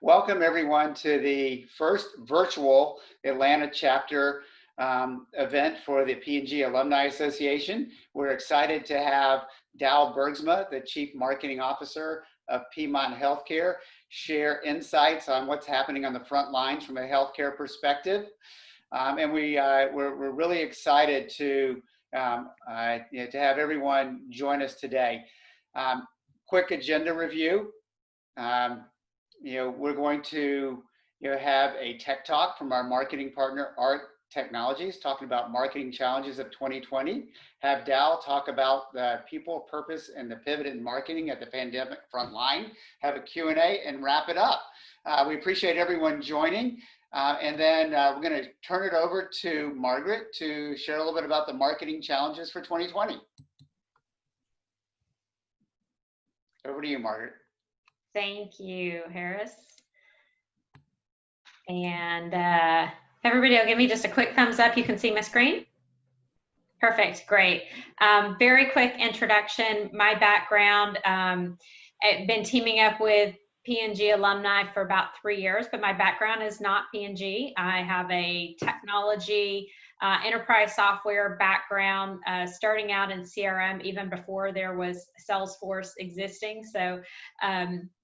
Welcome everyone to the first virtual Atlanta chapter event for the P&G Alumni Association. We're excited to have Douwe Bergsma, the Chief Marketing Officer of Piedmont Healthcare, share insights on what's happening on the front lines from a healthcare perspective. We're really excited to have everyone join us today. Quick agenda review. We're going to have a tech talk from our marketing partner, Art Technologies, talking about marketing challenges of 2020. Have Douwe talk about the people, purpose, and the pivot in marketing at the pandemic front line. Have a Q&A and wrap it up. We appreciate everyone joining. And then we're going to turn it over to Margaret to share a little bit about the marketing challenges for 2020. Over to you, Margaret. Thank you, Harris. And everybody will give me just a quick thumbs up. You can see my screen. Perfect, great. Very quick introduction. My background, I've been teaming up with P&G alumni for about 3 years, but my background is not P&G. I have a technology enterprise software background, starting out in CRM even before there was Salesforce existing. So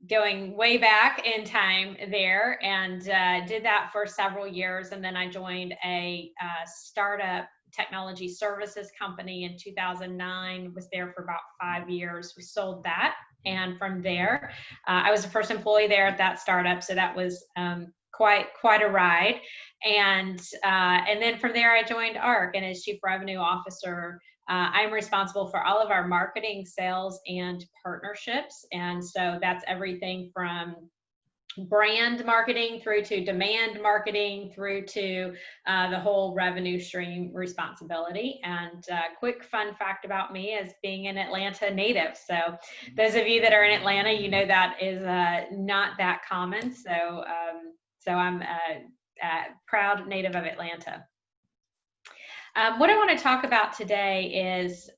going way back in time there, and did that for several years. And then I joined a startup technology services company in 2009, was there for about 5 years. We sold that. And from there, I was the first employee there at that startup. So that was quite a ride. And then from there, I joined ARC, and as Chief Revenue Officer, I'm responsible for all of our marketing, sales, and partnerships. And so that's everything from brand marketing through to demand marketing through to the whole revenue stream responsibility. And quick fun fact about me is being an Atlanta native. So those of you that are in Atlanta, you know that is not that common. So I'm a proud native of Atlanta. What I want to talk about today is,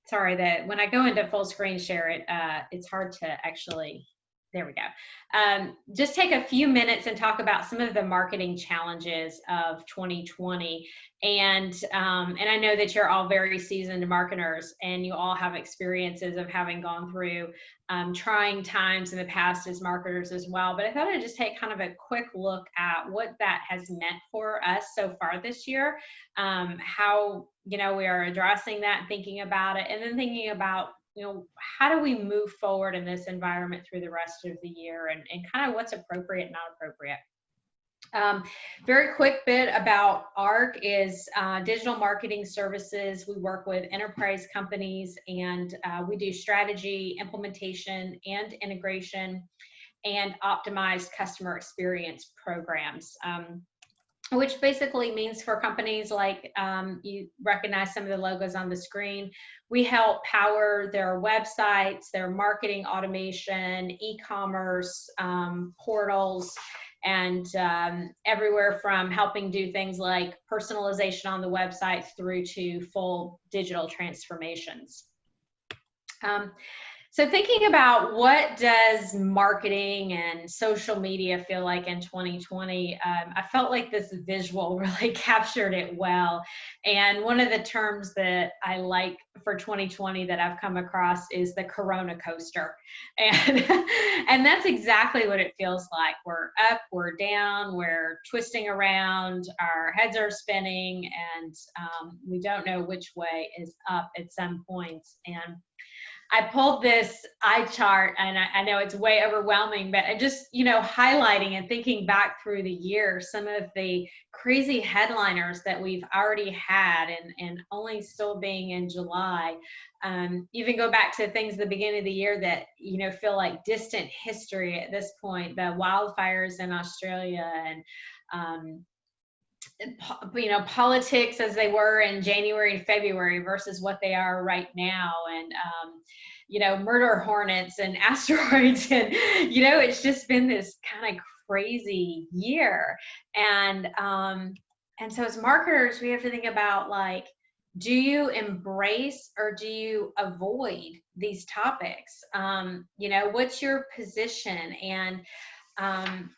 sorry, that when I go into full screen share, it's hard to actually. There we go. Just take a few minutes and talk about some of the marketing challenges of 2020. And I know that you're all very seasoned marketers, and you all have experiences of having gone through trying times in the past as marketers as well. But I thought I'd just take kind of a quick look at what that has meant for us so far this year, how we are addressing that, thinking about it, and then thinking about how do we move forward in this environment through the rest of the year, and kind of what's appropriate and not appropriate. Very quick bit about ARC is digital marketing services. We work with enterprise companies, and we do strategy, implementation, and integration, and optimized customer experience programs. Which basically means for companies like, you recognize some of the logos on the screen, we help power their websites, their marketing automation, e-commerce, portals, and everywhere from helping do things like personalization on the website through to full digital transformations. So thinking about what does marketing and social media feel like in 2020, I felt like this visual really captured it well. And one of the terms that I like for 2020 that I've come across is the Corona coaster. And that's exactly what it feels like. We're up, we're down, we're twisting around, our heads are spinning, and we don't know which way is up at some points. And I pulled this eye chart, and I know it's way overwhelming, but I just, highlighting and thinking back through the year, some of the crazy headliners that we've already had, and only still being in July. Even go back to things at the beginning of the year that, feel like distant history at this point, the wildfires in Australia, and politics as they were in January and February versus what they are right now, and murder hornets and asteroids, and it's just been this kind of crazy year. And so as marketers, we have to think about, like, do you embrace or do you avoid these topics? What's your position? And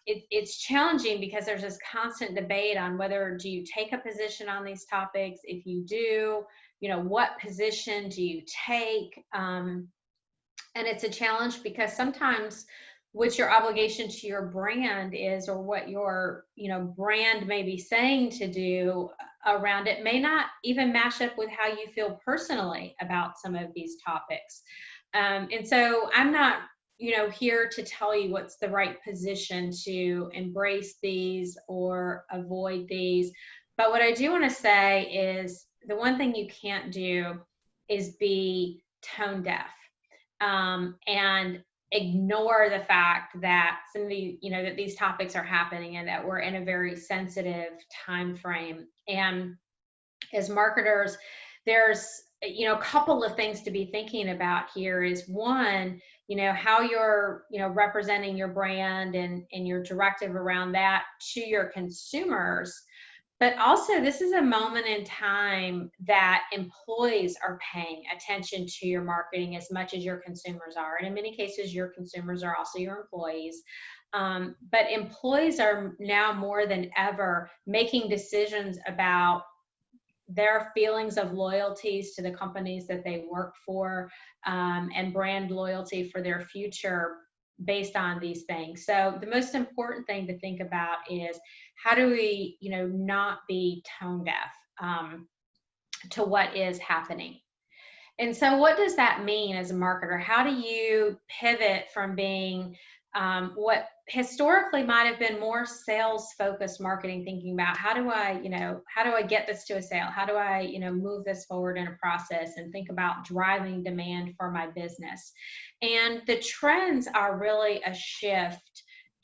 it's challenging because there's this constant debate on whether do you take a position on these topics. If you do, what position do you take? And it's a challenge because sometimes what your obligation to your brand is, or what your brand may be saying to do around it, may not even match up with how you feel personally about some of these topics. And so I'm not here to tell you what's the right position to embrace these or avoid these. But what I do want to say is the one thing you can't do is be tone deaf, and ignore the fact that some of the, that these topics are happening and that we're in a very sensitive time frame. And as marketers, there's a couple of things to be thinking about here. Is one, how you're representing your brand and your directive around that to your consumers. But also, this is a moment in time that employees are paying attention to your marketing as much as your consumers are. And in many cases, your consumers are also your employees. But employees are now more than ever making decisions about their feelings of loyalties to the companies that they work for, and brand loyalty for their future based on these things. So the most important thing to think about is, how do we, not be tone deaf to what is happening? And so what does that mean as a marketer? How do you pivot from being what historically might have been more sales focused marketing, thinking about how do I get this to a sale? How do I, move this forward in a process, and think about driving demand for my business? And the trends are really a shift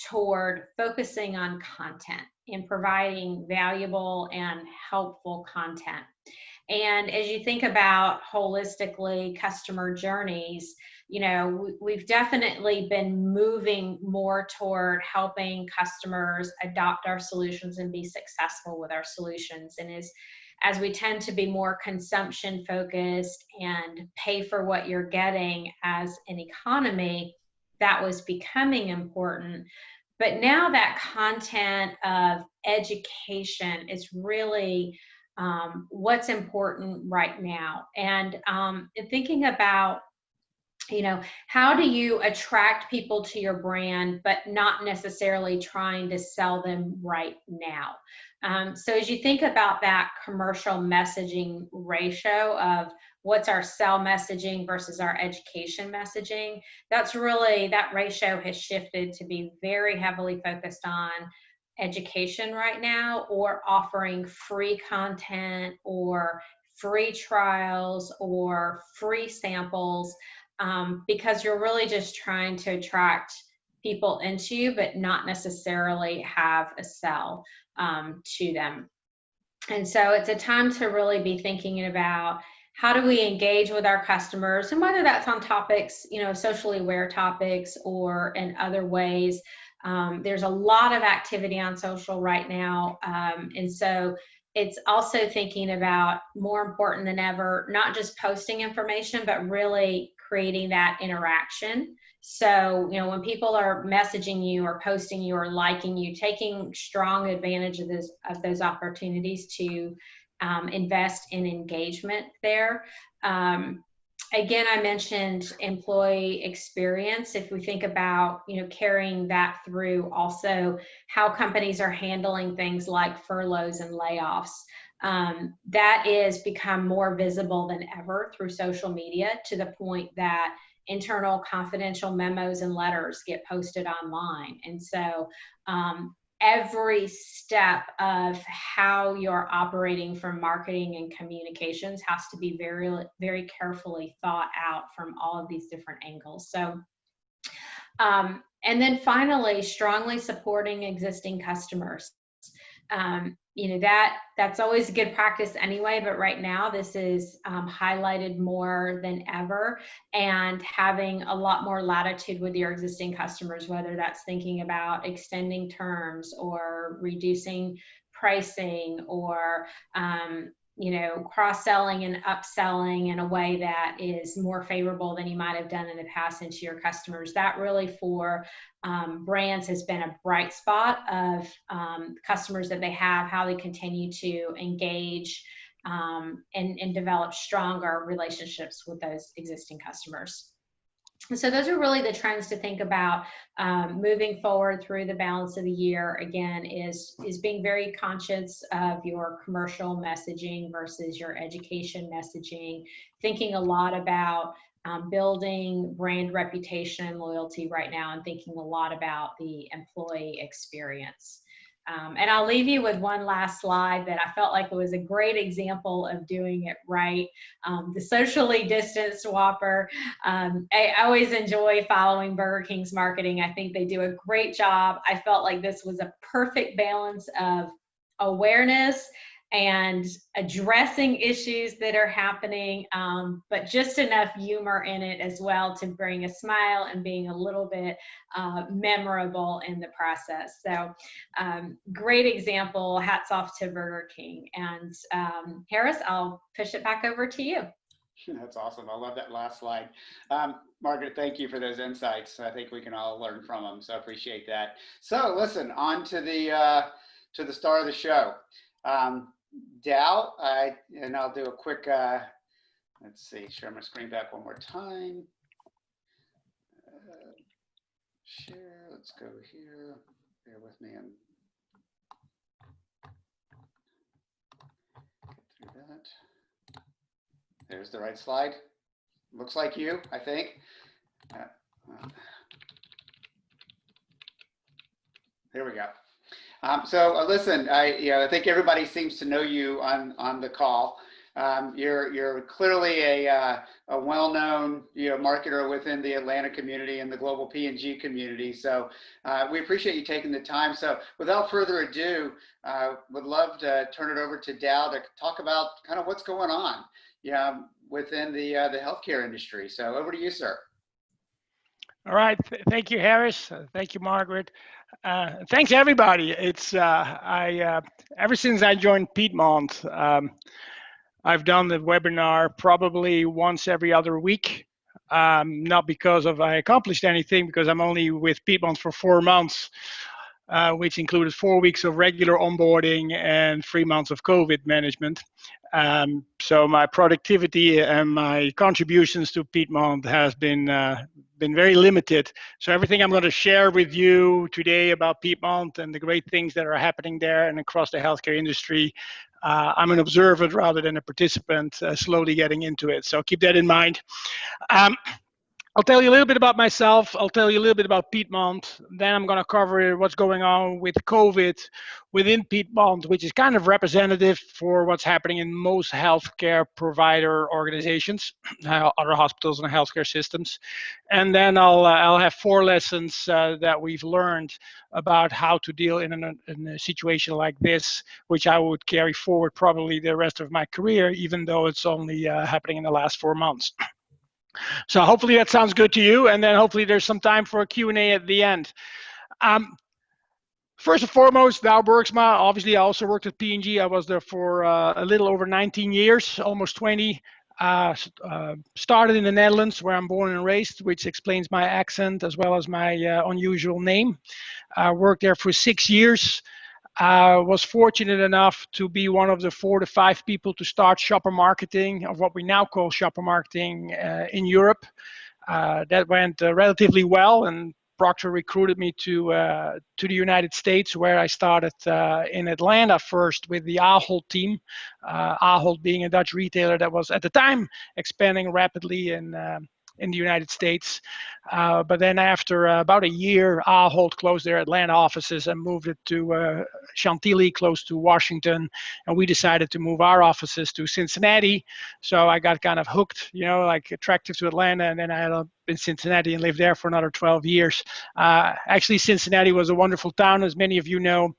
toward focusing on content and providing valuable and helpful content. And as you think about holistically customer journeys, we've definitely been moving more toward helping customers adopt our solutions and be successful with our solutions. And as we tend to be more consumption focused and pay for what you're getting as an economy, that was becoming important. But now that content of education is really what's important right now. And thinking about, how do you attract people to your brand, but not necessarily trying to sell them right now. So as you think about that commercial messaging ratio of what's our sell messaging versus our education messaging, that ratio has shifted to be very heavily focused on education right now, or offering free content or free trials or free samples, because you're really just trying to attract people into you, but not necessarily have a sell to them. And so it's a time to really be thinking about, how do we engage with our customers, and whether that's on topics, socially aware topics, or in other ways. There's a lot of activity on social right now. And so it's also thinking about, more important than ever, not just posting information, but really creating that interaction. So, when people are messaging you or posting you or liking you, taking strong advantage of those opportunities to invest in engagement there. Again, I mentioned employee experience. If we think about, carrying that through also how companies are handling things like furloughs and layoffs, that is become more visible than ever through social media, to the point that internal confidential memos and letters get posted online. And so every step of how you're operating from marketing and communications has to be very, very carefully thought out from all of these different angles. So, and then finally, strongly supporting existing customers. That's always a good practice anyway, but right now this is highlighted more than ever, and having a lot more latitude with your existing customers, whether that's thinking about extending terms or reducing pricing, or cross-selling and upselling in a way that is more favorable than you might have done in the past into your customers. That really for brands has been a bright spot of customers that they have, how they continue to engage and develop stronger relationships with those existing customers. So those are really the trends to think about moving forward through the balance of the year. Again, is being very conscious of your commercial messaging versus your education messaging, thinking a lot about building brand reputation and loyalty right now, and thinking a lot about the employee experience. And I'll leave you with one last slide that I felt like it was a great example of doing it right. The socially distanced Whopper. I always enjoy following Burger King's marketing. I think they do a great job. I felt like this was a perfect balance of awareness and addressing issues that are happening, but just enough humor in it as well to bring a smile and being a little bit memorable in the process. So great example, hats off to Burger King. And Harris, I'll push it back over to you. That's awesome. I love that last slide. Margaret, thank you for those insights. I think we can all learn from them, so I appreciate that. So listen, on to the star of the show. Douwe, and I'll do a quick, let's see, share my screen back one more time. Share, let's go here, bear with me and get through that. There's the right slide. Looks like you, I think. There we go. So listen, I think everybody seems to know you on the call. You're clearly a well-known marketer within the Atlanta community and the global P&G community. So we appreciate you taking the time. So without further ado, would love to turn it over to Douwe to talk about kind of what's going on within the healthcare industry. So over to you, sir. All right. Thank you, Harris. Thank you, Margaret. Thanks, everybody. It's ever since I joined Piedmont, I've done the webinar probably once every other week. Not because I accomplished anything, because I'm only with Piedmont for 4 months, which included 4 weeks of regular onboarding and 3 months of COVID management. So my productivity and my contributions to Piedmont has been very limited. So everything I'm going to share with you today about Piedmont and the great things that are happening there and across the healthcare industry, I'm an observer rather than a participant, slowly getting into it. So keep that in mind. I'll tell you a little bit about myself. I'll tell you a little bit about Piedmont. Then I'm going to cover what's going on with COVID within Piedmont, which is kind of representative for what's happening in most healthcare provider organizations, other hospitals and healthcare systems. And then I'll have 4 lessons that we've learned about how to deal in a situation like this, which I would carry forward probably the rest of my career, even though it's only happening in the last 4 months. So hopefully that sounds good to you, and then hopefully there's some time for a Q&A at the end. First and foremost, Douwe Bergsma. Obviously, I also worked at P&G. I was there for a little over 19 years, almost 20. Started in the Netherlands, where I'm born and raised, which explains my accent as well as my unusual name. Worked there for 6 years. Was fortunate enough to be one of the 4 to 5 people to start shopper marketing, of what we now call shopper marketing in Europe. That went relatively well, and Procter recruited me to the United States, where I started in Atlanta first with the Ahold team. Ahold being a Dutch retailer that was at the time expanding rapidly in the United States. But then after about a year, Ahold closed their Atlanta offices and moved it to Chantilly, close to Washington. And we decided to move our offices to Cincinnati. So I got kind of hooked, like attractive to Atlanta. And then I ended up in Cincinnati and lived there for another 12 years. Actually, Cincinnati was a wonderful town, as many of you know.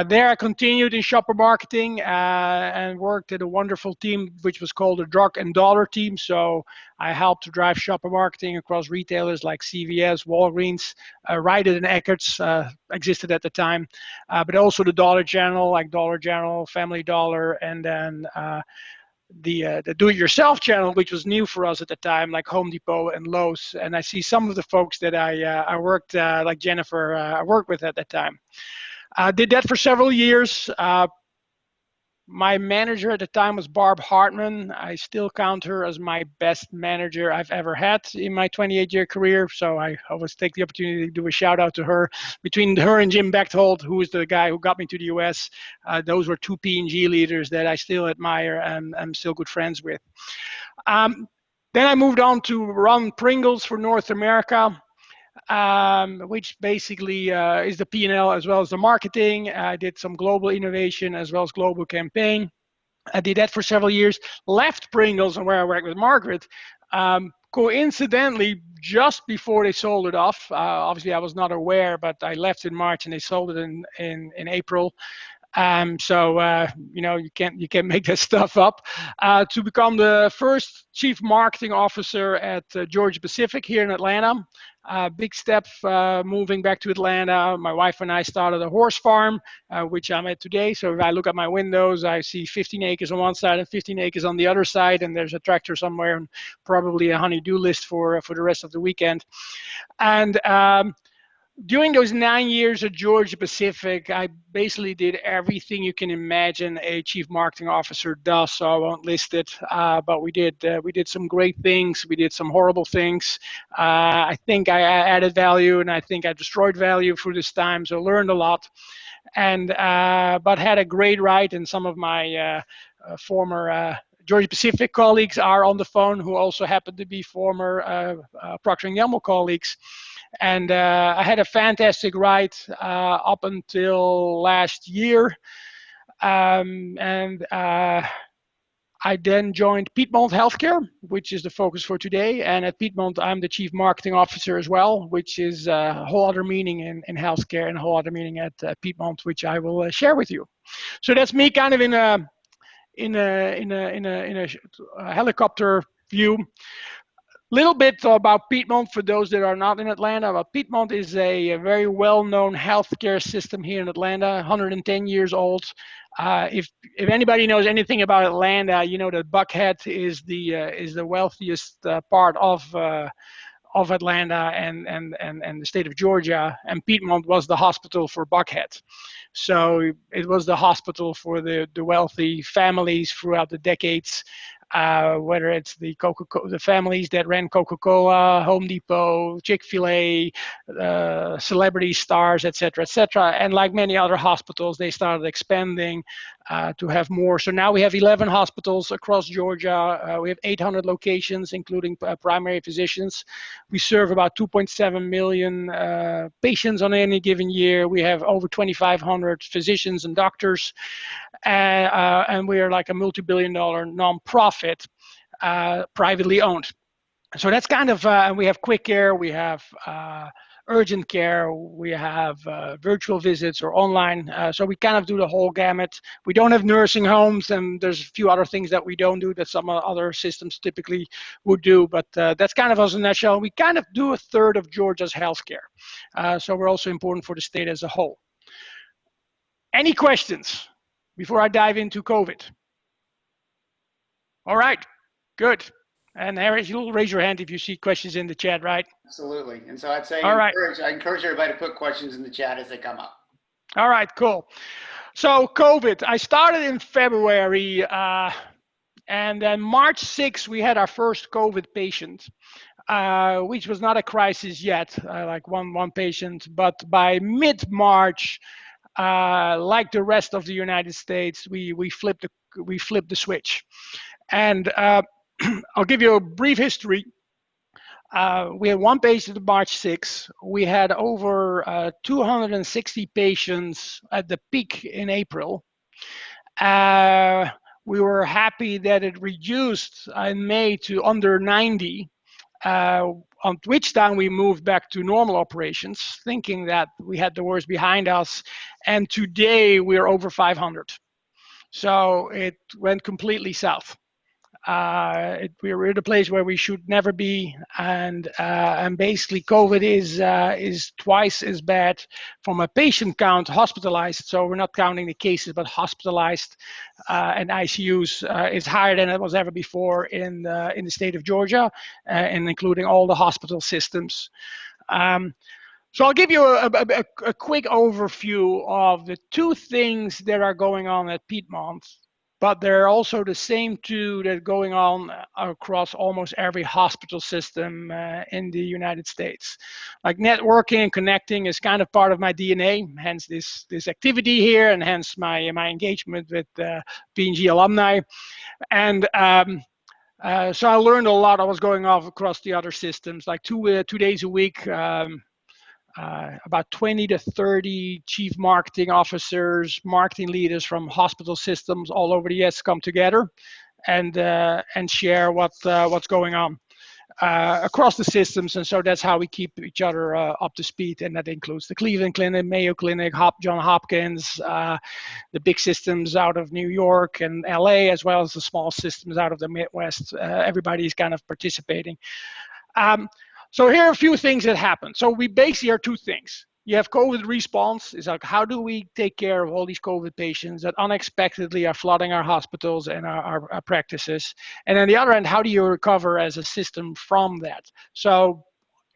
There I continued in shopper marketing and worked at a wonderful team, which was called the Drug and Dollar team. So I helped to drive shopper marketing across retailers like CVS, Walgreens, Rite-Aid and Eckert's existed at the time, but also the Dollar General, like Dollar General, Family Dollar, and then the do-it-yourself channel, which was new for us at the time, like Home Depot and Lowe's. And I see some of the folks that I worked, like Jennifer, I worked with at that time. Did that for several years. My manager at the time was Barb Hartman. I still count her as my best manager I've ever had in my 28-year career. So I always take the opportunity to do a shout out to her. Between her and Jim Bechtold, who is the guy who got me to the US, those were two P&G leaders that I still admire and I'm still good friends with. Then I moved on to run Pringles for North America. Which basically is the P&L as well as the marketing. I did some global innovation as well as global campaign. I did that for several years, left Pringles and where I worked with Margaret. Coincidentally, just before they sold it off, obviously I was not aware, but I left in March and they sold it in April. So you know, you can't make that stuff up. To become the first chief marketing officer at Georgia-Pacific here in Atlanta. Big step moving back to Atlanta. My wife and I started a horse farm, which I'm at today. So if I look at my windows, I see 15 acres on one side and 15 acres on the other side, and there's a tractor somewhere and probably a honey-do list for the rest of the weekend. And during those 9 years at Georgia-Pacific, I basically did everything you can imagine a chief marketing officer does. So I won't list it, but we did some great things. We did some horrible things. I think I added value, and I think I destroyed value through this time. So learned a lot, and but had a great ride. And some of my former Georgia-Pacific colleagues are on the phone, who also happen to be former Procter & Gamble colleagues. And I had a fantastic ride up until last year. I then joined Piedmont Healthcare, which is the focus for today. And at Piedmont, I'm the chief marketing officer as well, which is a whole other meaning in healthcare and a whole other meaning at Piedmont, which I will share with you. So that's me kind of in a helicopter view. Little bit about Piedmont for those that are not in Atlanta. But Piedmont is a very well-known healthcare system here in Atlanta, 110 years old. If anybody knows anything about Atlanta, you know that Buckhead is the wealthiest part of Atlanta and the state of Georgia, and Piedmont was the hospital for Buckhead. So it was the hospital for the wealthy families throughout the decades. Whether it's the families that ran Coca-Cola, Home Depot, Chick-fil-A, celebrity stars, etc., etc. And like many other hospitals, they started expanding to have more. So now we have 11 hospitals across Georgia. We have 800 locations, including primary physicians. We serve about 2.7 million patients on any given year. We have over 2,500 physicians and doctors. And we are like a multi-billion-dollar nonprofit, privately owned. So that's kind of, and we have quick care, we have urgent care, we have virtual visits or online. So we kind of do the whole gamut. We don't have nursing homes, and there's a few other things that we don't do that some other systems typically would do. But that's kind of us in a nutshell. We kind of do a third of Georgia's healthcare. So we're also important for the state as a whole. Any questions before I dive into COVID? All right, good. And Harris, you'll raise your hand if you see questions in the chat, right? Absolutely. And so I'd say I encourage everybody to put questions in the chat as they come up. All right, cool. So COVID, I started in February, and then March 6th, we had our first COVID patient, which was not a crisis yet, like one patient, but by mid-March, like the rest of the United States, we flipped the switch. And I'll give you a brief history. We had one patient on March 6th. We had over 260 patients at the peak in April. We were happy that it reduced in May to under 90, on which time we moved back to normal operations, thinking that we had the worst behind us. And today we're over 500. So it went completely south. We're in a place where we should never be, and basically COVID is twice as bad from a patient count hospitalized. So we're not counting the cases, but hospitalized and ICUs is higher than it was ever before in the state of Georgia, and including all the hospital systems. So I'll give you a quick overview of the two things that are going on at Piedmont, but they're also the same two that are going on across almost every hospital system in the United States. Like networking and connecting is kind of part of my DNA, hence this activity here, and hence my engagement with P&G alumni. And so I learned a lot of what's going on across the other systems, like two days a week. About 20 to 30 chief marketing officers, marketing leaders from hospital systems all over the US come together and share what's going on across the systems. And so that's how we keep each other up to speed. And that includes the Cleveland Clinic, Mayo Clinic, John Hopkins, the big systems out of New York and LA, as well as the small systems out of the Midwest. Everybody's kind of participating. So here are a few things that happen. So we basically are two things. You have COVID response. It's like, how do we take care of all these COVID patients that unexpectedly are flooding our hospitals and our practices? And on the other end, how do you recover as a system from that? So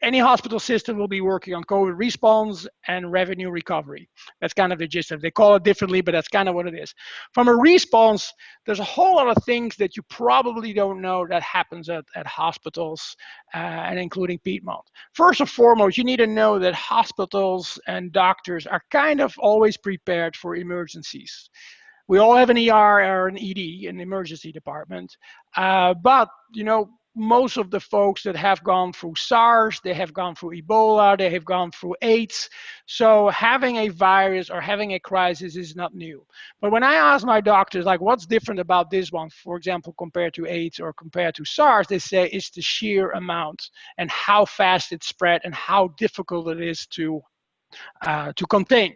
any hospital system will be working on COVID response and revenue recovery. That's kind of the gist of it. They call it differently, but that's kind of what it is. From a response, there's a whole lot of things that you probably don't know that happens at hospitals, and including Piedmont. First and foremost, you need to know that hospitals and doctors are kind of always prepared for emergencies. We all have an ER or an ED, an emergency department, but most of the folks that have gone through SARS, they have gone through Ebola, they have gone through AIDS. So having a virus or having a crisis is not new. But when I ask my doctors, like, what's different about this one, for example, compared to AIDS or compared to SARS, they say it's the sheer amount and how fast it spread and how difficult it is to contain.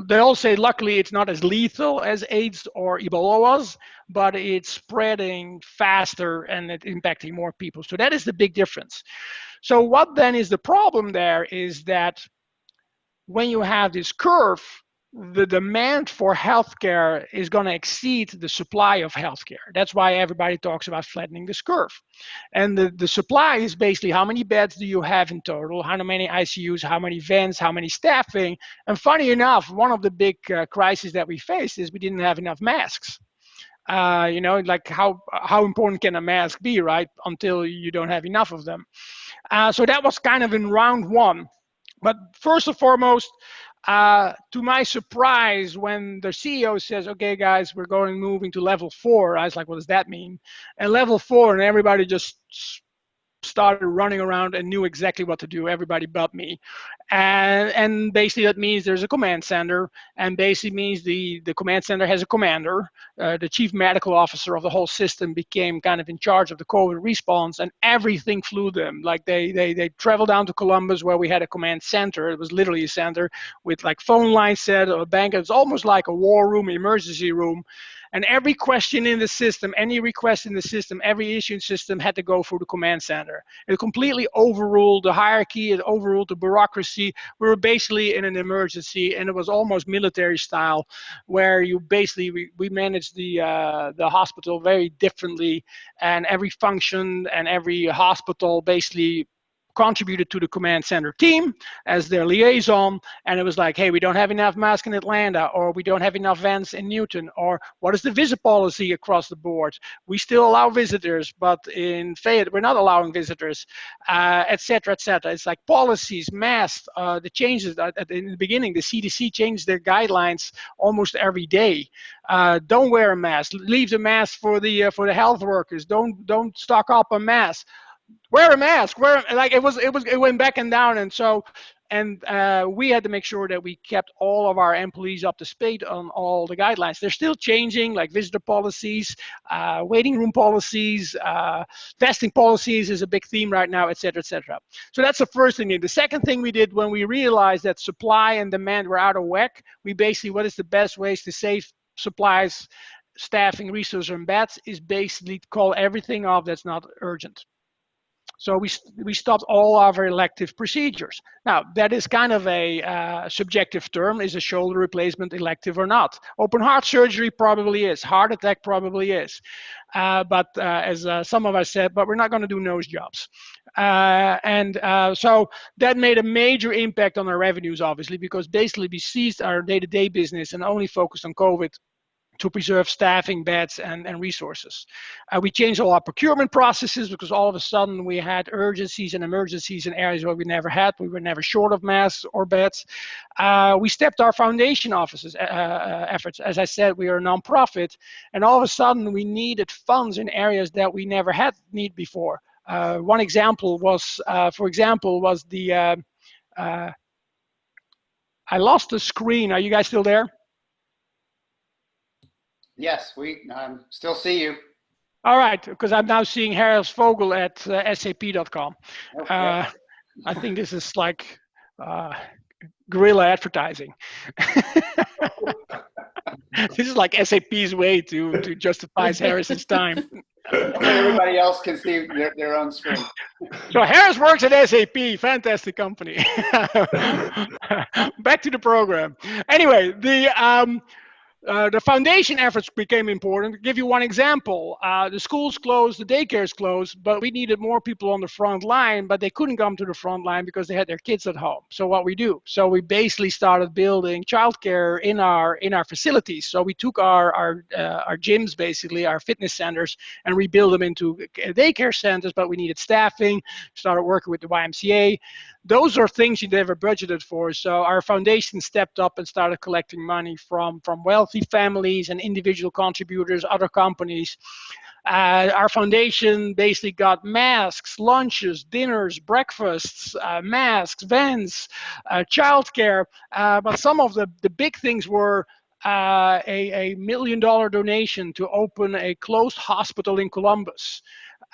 They all say, luckily, it's not as lethal as AIDS or Ebola was, but it's spreading faster and it's impacting more people. So that is the big difference. So what then is the problem there is that when you have this curve, the demand for healthcare is going to exceed the supply of healthcare. That's why everybody talks about flattening this curve. And the supply is basically how many beds do you have in total, how many ICUs, how many vents, how many staffing. And funny enough, one of the big crises that we faced is we didn't have enough masks. Like how important can a mask be, right? Until you don't have enough of them. So that was kind of in round one. But first and foremost, to my surprise, when the CEO says, okay, guys, we're moving to level 4, I was like, what does that mean? And level 4, and everybody just started running around and knew exactly what to do, everybody but me. And basically that means there's a command center, and basically means the command center has a commander. The chief medical officer of the whole system became kind of in charge of the COVID response, and everything flew them. Like they traveled down to Columbus where we had a command center. It was literally a center with like phone lines set, a bank. It's almost like a war room, emergency room. And every question in the system, any request in the system, every issue in the system had to go through the command center. It completely overruled the hierarchy, it overruled the bureaucracy. We were basically in an emergency, and it was almost military style, where you basically, we managed the hospital very differently, and every function and every hospital basically contributed to the command center team as their liaison. And it was like, hey, we don't have enough masks in Atlanta, or we don't have enough vents in Newton, or what is the visit policy across the board? We still allow visitors, but in Fayette, we're not allowing visitors, et cetera, et cetera. It's like policies, masks, the changes in the beginning, the CDC changed their guidelines almost every day. Don't wear a mask, leave the mask for the health workers. Don't stock up on masks. Wear a mask. It went back and down, and we had to make sure that we kept all of our employees up to speed on all the guidelines. They're still changing, like visitor policies, waiting room policies, testing policies is a big theme right now, et cetera, et cetera. So that's the first thing. The second thing we did when we realized that supply and demand were out of whack, we basically, what is the best ways to save supplies staffing, resources, and beds is basically call everything off that's not urgent. So we stopped all our elective procedures. Now, that is kind of a subjective term. Is a shoulder replacement elective or not? Open heart surgery probably is. Heart attack probably is. But as some of us said, but we're not going to do nose jobs. So that made a major impact on our revenues, obviously, because basically we ceased our day-to-day business and only focused on COVID to preserve staffing, beds, and resources. We changed all our procurement processes because all of a sudden we had urgencies and emergencies in areas where we never had. We were never short of masks or beds. We stepped our foundation offices efforts. As I said, we are a nonprofit, and all of a sudden we needed funds in areas that we never had need before. One example was, the. I lost the screen. Are you guys still there? Yes, we still see you. All right, because I'm now seeing Harris Vogel at sap.com. Okay. I think this is like guerrilla advertising. This is like SAP's way to justify Harris's time. Everybody else can see their own screen. So Harris works at SAP, fantastic company. Back to the program. Anyway, the foundation efforts became important. To give you one example, the schools closed, the daycares closed, but we needed more people on the front line, but they couldn't come to the front line because they had their kids at home. So what we do? So we basically started building childcare in our facilities. So we took our gyms, basically our fitness centers, and rebuilt them into daycare centers, but we needed staffing, started working with the YMCA. Those are things you never budgeted for. So our foundation stepped up and started collecting money from wealthy families and individual contributors, other companies. Our foundation basically got masks, lunches, dinners, breakfasts, masks, vans, childcare. But some of the big things were a $1 million donation to open a closed hospital in Columbus.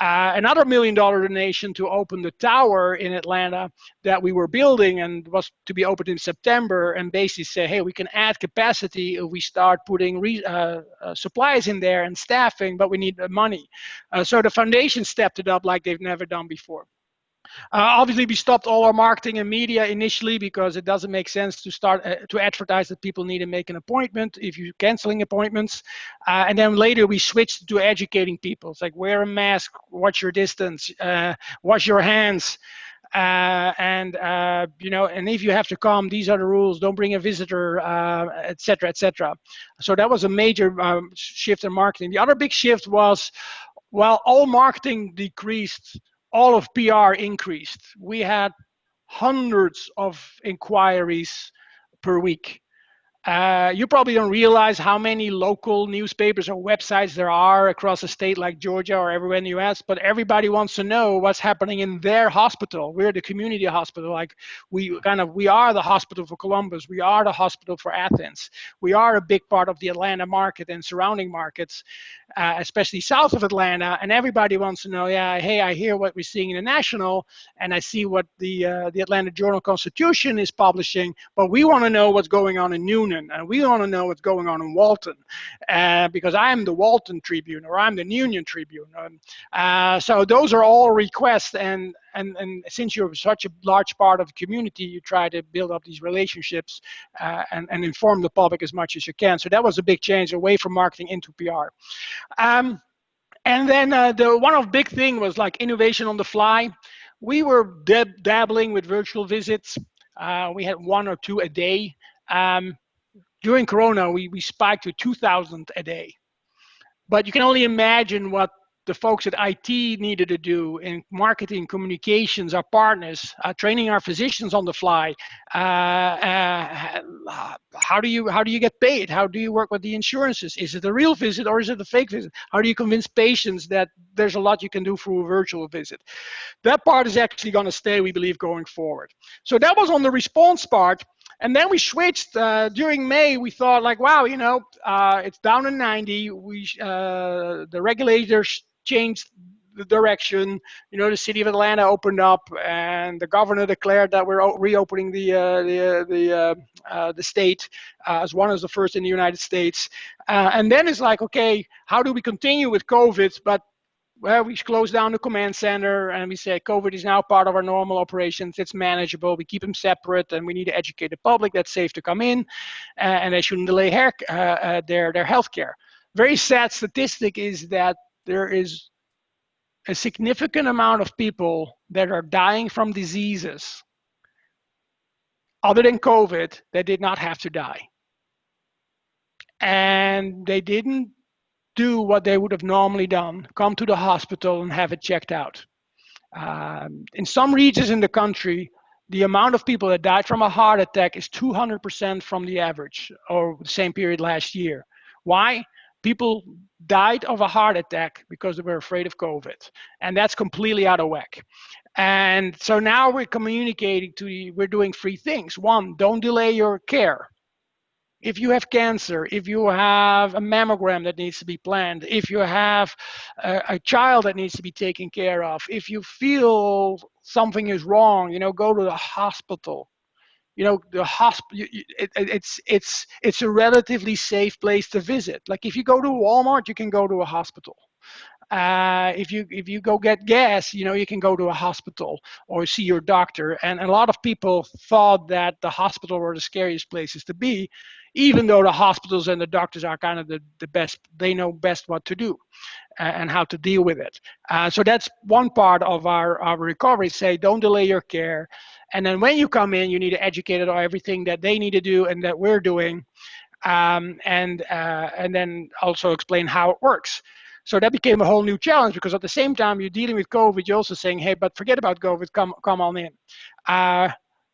Another $1 million donation to open the tower in Atlanta that we were building and was to be opened in September, and basically say, hey, we can add capacity if we start putting supplies in there and staffing, but we need money. So the foundation stepped it up like they've never done before. Obviously, we stopped all our marketing and media initially because it doesn't make sense to start to advertise that people need to make an appointment if you're canceling appointments. And then later we switched to educating people. It's like, wear a mask, watch your distance, wash your hands. And if you have to come, these are the rules. Don't bring a visitor, et cetera, et cetera. So that was a major shift in marketing. The other big shift was, while all marketing decreased, all of PR increased. We had hundreds of inquiries per week. You probably don't realize how many local newspapers or websites there are across a state like Georgia or everywhere in the US, but everybody wants to know what's happening in their hospital. We're the community hospital. Like we are the hospital for Columbus. We are the hospital for Athens. We are a big part of the Atlanta market and surrounding markets, especially south of Atlanta. And everybody wants to know, hey, I hear what we're seeing in the national, and I see what the Atlanta Journal-Constitution is publishing, but we want to know what's going on in Newnan. And we want to know what's going on in Walton, because I'm the Walton Tribune or I'm the Union Tribune. So those are all requests, and since you're such a large part of the community, you try to build up these relationships and inform the public as much as you can. So that was a big change away from marketing into PR. And then the one of big thing was like innovation on the fly. We were dabbling with virtual visits. We had 1 or 2 a day. During Corona, we spiked to 2,000 a day. But you can only imagine what the folks at IT needed to do in marketing, communications, our partners, training our physicians on the fly. How do you get paid? How do you work with the insurances? Is it a real visit or is it a fake visit? How do you convince patients that there's a lot you can do through a virtual visit? That part is actually going to stay, we believe, going forward. So that was on the response part. And then we switched during May. We thought like, wow, it's down to 90. The regulators changed the direction. The city of Atlanta opened up, and the governor declared that we're reopening the state as one of the first in the United States. And then it's like, okay, how do we continue with COVID? But well, we close down the command center and we say COVID is now part of our normal operations. It's manageable. We keep them separate, and we need to educate the public that's safe to come in, and they shouldn't delay their health care. Very sad statistic is that there is a significant amount of people that are dying from diseases other than COVID that did not have to die. And they didn't do what they would have normally done, come to the hospital and have it checked out. In some regions in the country, the amount of people that died from a heart attack is 200% from the average or the same period last year. Why? People died of a heart attack because they were afraid of COVID, and that's completely out of whack. And so now we're communicating we're doing 3 things. 1, don't delay your care. If you have cancer, if you have a mammogram that needs to be planned, if you have a child that needs to be taken care of, if you feel something is wrong, go to the hospital. The hospital, it's a relatively safe place to visit. Like if you go to Walmart, you can go to a hospital. If you go get gas, you can go to a hospital or see your doctor. And a lot of people thought that the hospital were the scariest places to be, even though the hospitals and the doctors are kind of the best. They know best what to do and how to deal with it. So that's one part of our recovery. Say, don't delay your care. And then when you come in, you need to educate on everything that they need to do and that we're doing, and then also explain how it works. So that became a whole new challenge, because at the same time you're dealing with COVID, you're also saying, hey, but forget about COVID, come on in.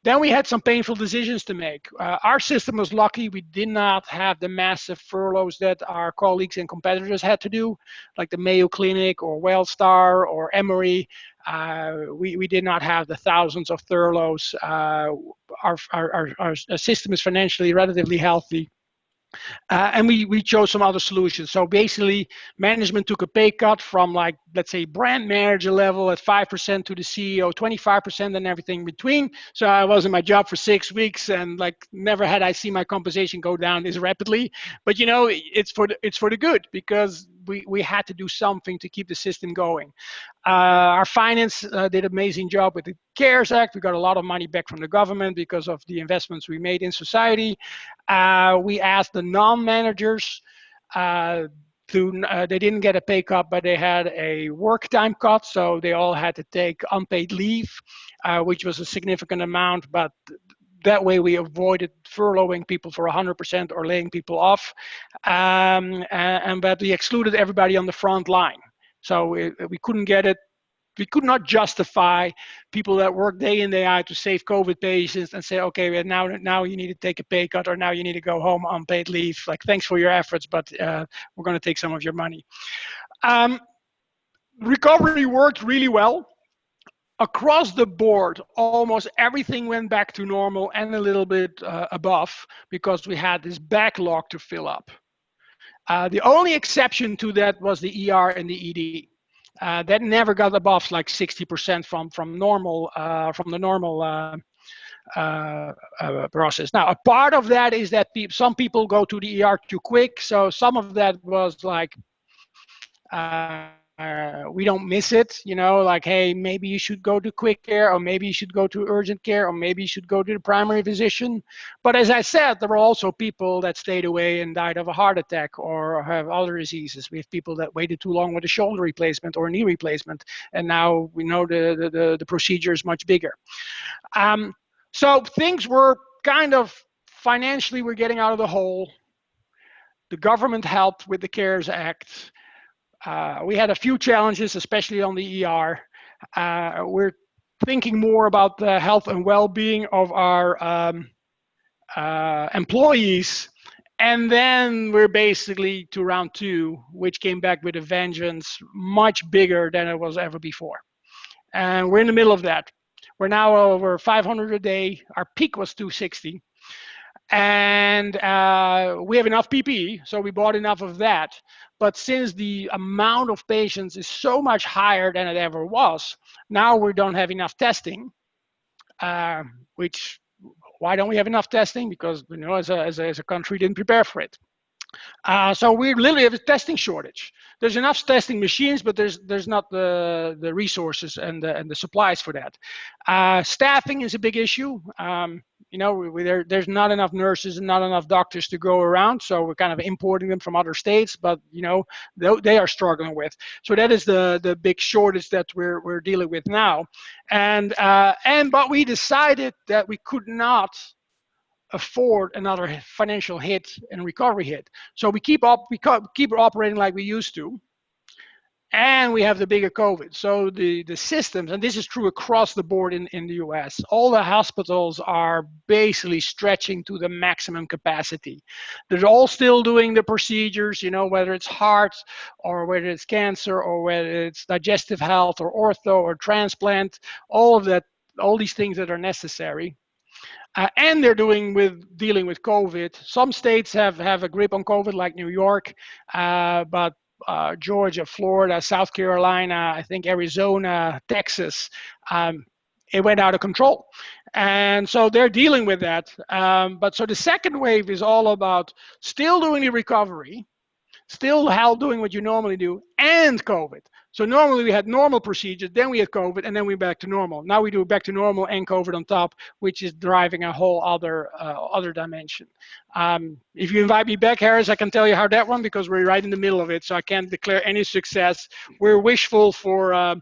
Then we had some painful decisions to make. Our system was lucky. We did not have the massive furloughs that our colleagues and competitors had to do, like the Mayo Clinic or Wellstar or Emory. We did not have the thousands of furloughs. Our system is financially relatively healthy. And we chose some other solutions. So basically, management took a pay cut from, like, let's say, brand manager level at 5% to the CEO, 25% and everything in between. So I was in my job for 6 weeks, and like never had I seen my compensation go down this rapidly. But it's for the good, because we had to do something to keep the system going. Our finance did an amazing job with the CARES Act. We got a lot of money back from the government because of the investments we made in society. We asked the non-managers they didn't get a pay cut, but they had a work time cut. So they all had to take unpaid leave, which was a significant amount. But that way we avoided furloughing people for 100% or laying people off. But we excluded everybody on the front line. So we couldn't get it. We could not justify people that work day in, day out to save COVID patients and say, okay, now you need to take a pay cut, or now you need to go home on paid leave. Like, thanks for your efforts, but we're going to take some of your money. Recovery worked really well. Across the board, almost everything went back to normal and a little bit above, because we had this backlog to fill up. The only exception to that was the ER and the ED. That never got above like 60% from normal, from the normal process. Now, a part of that is that some people go to the ER too quick. So some of that was like, we don't miss it, like, hey, maybe you should go to quick care, or maybe you should go to urgent care, or maybe you should go to the primary physician. But as I said, there were also people that stayed away and died of a heart attack or have other diseases. We have people that waited too long with a shoulder replacement or a knee replacement, and now we know the procedure is much bigger. So things were kind of, financially, we're getting out of the hole. The government helped with the CARES Act. We had a few challenges, especially on the ER. We're thinking more about the health and well-being of our employees. And then we're basically to round 2, which came back with a vengeance much bigger than it was ever before. And we're in the middle of that. We're now over 500 a day. Our peak was 260. And we have enough PPE, so we bought enough of that. But since the amount of patients is so much higher than it ever was, now we don't have enough testing. Which, why don't we have enough testing? Because, you know, as a country, didn't prepare for it. So we literally have a testing shortage. There's enough testing machines, but there's not the resources and the supplies for that. Staffing is a big issue. You know, there's not enough nurses and not enough doctors to go around, so we're kind of importing them from other states. But you know, they are struggling with. So that is the big shortage that we're dealing with now. But we decided that we could not afford another financial hit and recovery hit. So we keep operating like we used to, and we have the bigger COVID. So the systems, and this is true across the board in the US, all the hospitals are basically stretching to the maximum capacity. They're all still doing the procedures, you know, whether it's heart or whether it's cancer or whether it's digestive health or ortho or transplant, all of that, all these things that are necessary. And they're dealing with COVID. Some states have a grip on COVID, like New York, but Georgia, Florida, South Carolina, I think Arizona, Texas, it went out of control. And so they're dealing with that. But so the second wave is all about still doing the recovery, still doing what you normally do, and COVID. So normally we had normal procedures, then we had COVID, and then we're back to normal. Now we do back to normal and COVID on top, which is driving a whole other dimension. If you invite me back, Harris, I can tell you how that one, because we're right in the middle of it, so I can't declare any success. We're wishful for a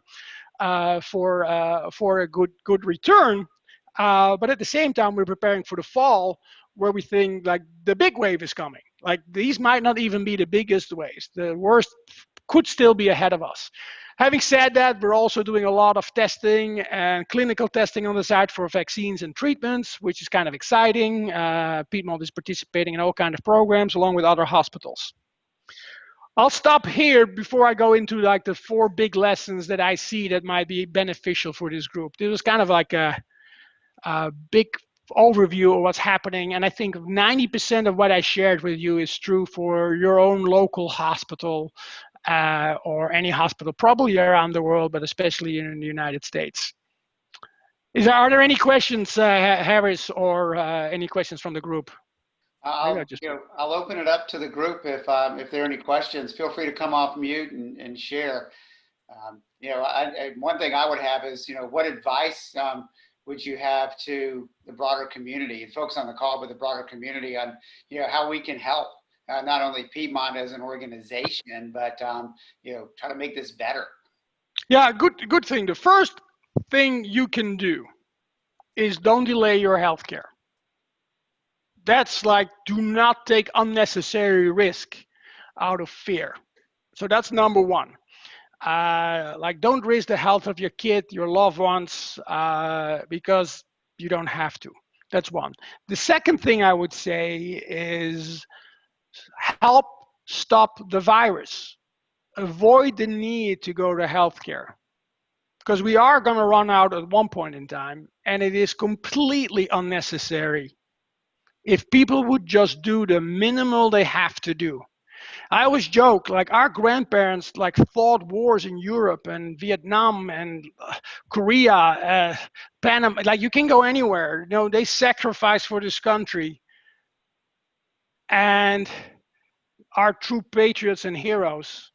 good return, but at the same time, we're preparing for the fall, where we think like the big wave is coming. Like these might not even be the biggest waves. The worst could still be ahead of us. Having said that, we're also doing a lot of testing and clinical testing on the side for vaccines and treatments, which is kind of exciting. Piedmont is participating in all kinds of programs along with other hospitals. I'll stop here before I go into like the 4 big lessons that I see that might be beneficial for this group. This was kind of like a big overview of what's happening, and I think 90% of what I shared with you is true for your own local hospital or any hospital probably around the world, but especially in the United States. Are there any questions, Harris, or any questions from the group? I'll open it up to the group if there are any questions. Feel free to come off mute and share. One thing I would have is, what advice would you have to the broader community, folks on the call, but the broader community on, how we can help not only Piedmont as an organization, but try to make this better. Yeah, good thing. The first thing you can do is don't delay your healthcare. That's like, do not take unnecessary risk out of fear. So that's number one. Like, don't risk the health of your kid, your loved ones, because you don't have to. That's one. The second thing I would say is help stop the virus. Avoid the need to go to healthcare, because we are going to run out at one point in time, and it is completely unnecessary. If people would just do the minimal they have to do. I always joke, like our grandparents like fought wars in Europe and Vietnam and Korea, Panama, like you can go anywhere. They sacrificed for this country, and are true patriots and heroes.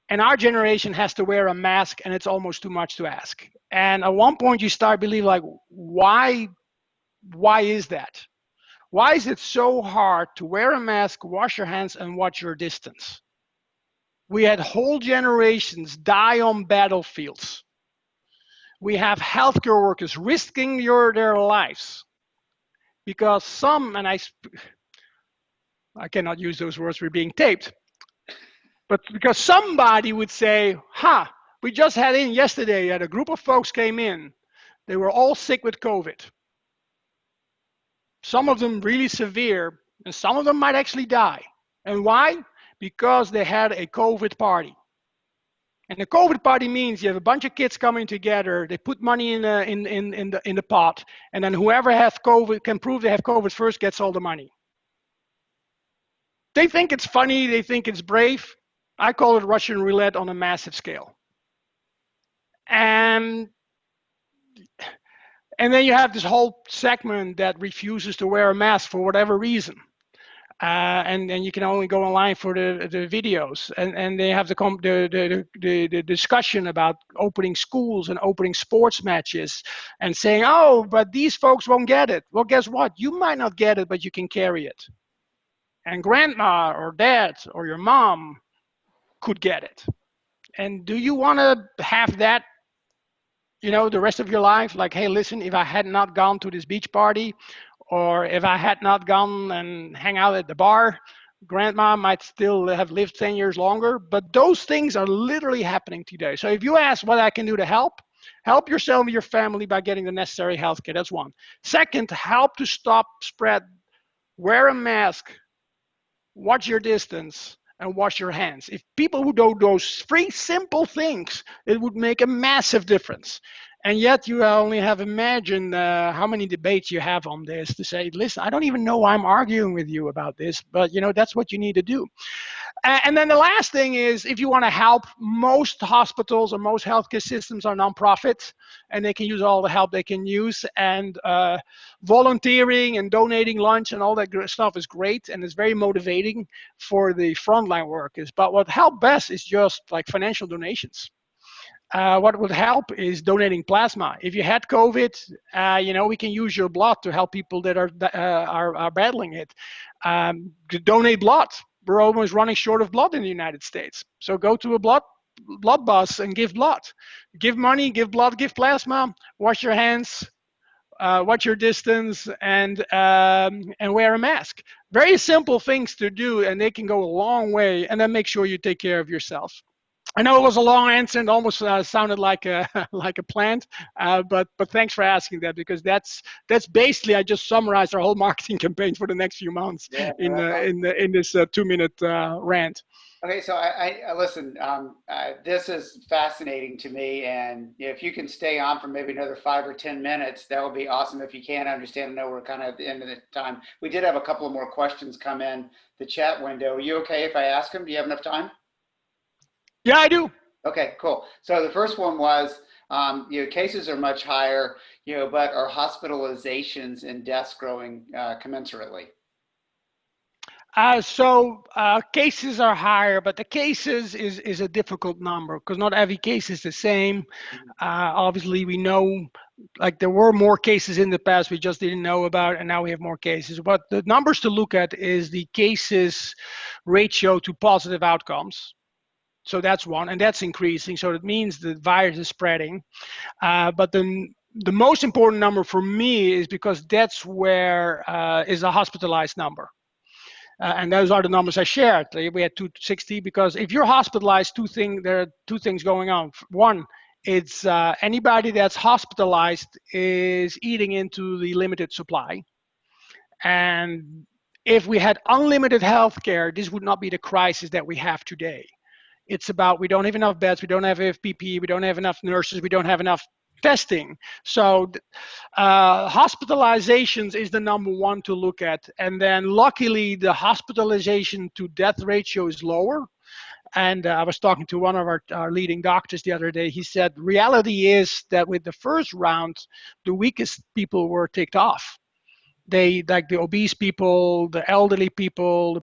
And our generation has to wear a mask, and it's almost too much to ask. And at one point you start believing, like, why is that? Why is it so hard to wear a mask, wash your hands, and watch your distance? We had whole generations die on battlefields. We have healthcare workers risking their lives because some, and I cannot use those words, we're being taped, but because somebody would say, we just had in yesterday that a group of folks came in. They were all sick with COVID. Some of them really severe, and some of them might actually die. And why? Because they had a COVID party. And the COVID party means you have a bunch of kids coming together. They put money in the pot, and then whoever has COVID can prove they have COVID first gets all the money. They think it's funny. They think it's brave. I call it Russian roulette on a massive scale. And then you have this whole segment that refuses to wear a mask for whatever reason. And you can only go online for the videos, and they have the discussion about opening schools and opening sports matches and saying, oh, but these folks won't get it. Well, guess what? You might not get it, but you can carry it. And grandma or dad or your mom could get it. And do you want to have that, the rest of your life? Like, hey, listen, if I had not gone to this beach party, or if I had not gone and hang out at the bar, grandma might still have lived 10 years longer. But those things are literally happening today. So if you ask what I can do to help yourself and your family by getting the necessary healthcare. That's one. Second, help to stop spread. Wear a mask, watch your distance, and wash your hands. If people would do those 3 simple things, it would make a massive difference. And yet you only have imagined how many debates you have on this to say, listen, I don't even know why I'm arguing with you about this, but that's what you need to do. And then the last thing is, if you want to help, most hospitals or most healthcare systems are nonprofits, and they can use all the help they can use. And volunteering and donating lunch and all that stuff is great, and it's very motivating for the frontline workers. But what helps best is just like financial donations. What would help is donating plasma. If you had COVID, we can use your blood to help people that are battling it. Donate blood. We're almost running short of blood in the United States. So go to a blood bus and give blood. Give money, give blood, give plasma. Wash your hands, watch your distance, and wear a mask. Very simple things to do, and they can go a long way. And then make sure you take care of yourself. I know it was a long answer and almost sounded like a plant, but thanks for asking that, because that's basically, I just summarized our whole marketing campaign for the next few months in this 2-minute rant. Okay, so I listen. This is fascinating to me, and if you can stay on for maybe another 5 or 10 minutes, that would be awesome. If you can't, I understand. I know we're kind of at the end of the time. We did have a couple of more questions come in the chat window. Are you okay if I ask them? Do you have enough time? Yeah, I do. Okay, cool. So the first one was, cases are much higher, but are hospitalizations and deaths growing commensurately? Cases are higher, but the cases is a difficult number because not every case is the same. Obviously, we know like there were more cases in the past we just didn't know about, and now we have more cases. But the numbers to look at is the cases ratio to positive outcomes. So that's one, and that's increasing. So it means the virus is spreading. But the most important number for me is because that's where is a hospitalized number. And those are the numbers I shared. We had 260 because if you're hospitalized, there are 2 things going on. One, it's anybody that's hospitalized is eating into the limited supply. And if we had unlimited healthcare, this would not be the crisis that we have today. It's about we don't have enough beds, we don't have PPE, we don't have enough nurses, we don't have enough testing. So hospitalizations is the number 1 to look at. And then luckily the hospitalization to death ratio is lower. And I was talking to one of our leading doctors the other day. He said, reality is that with the first round, the weakest people were ticked off. They, like the obese people, the elderly people, the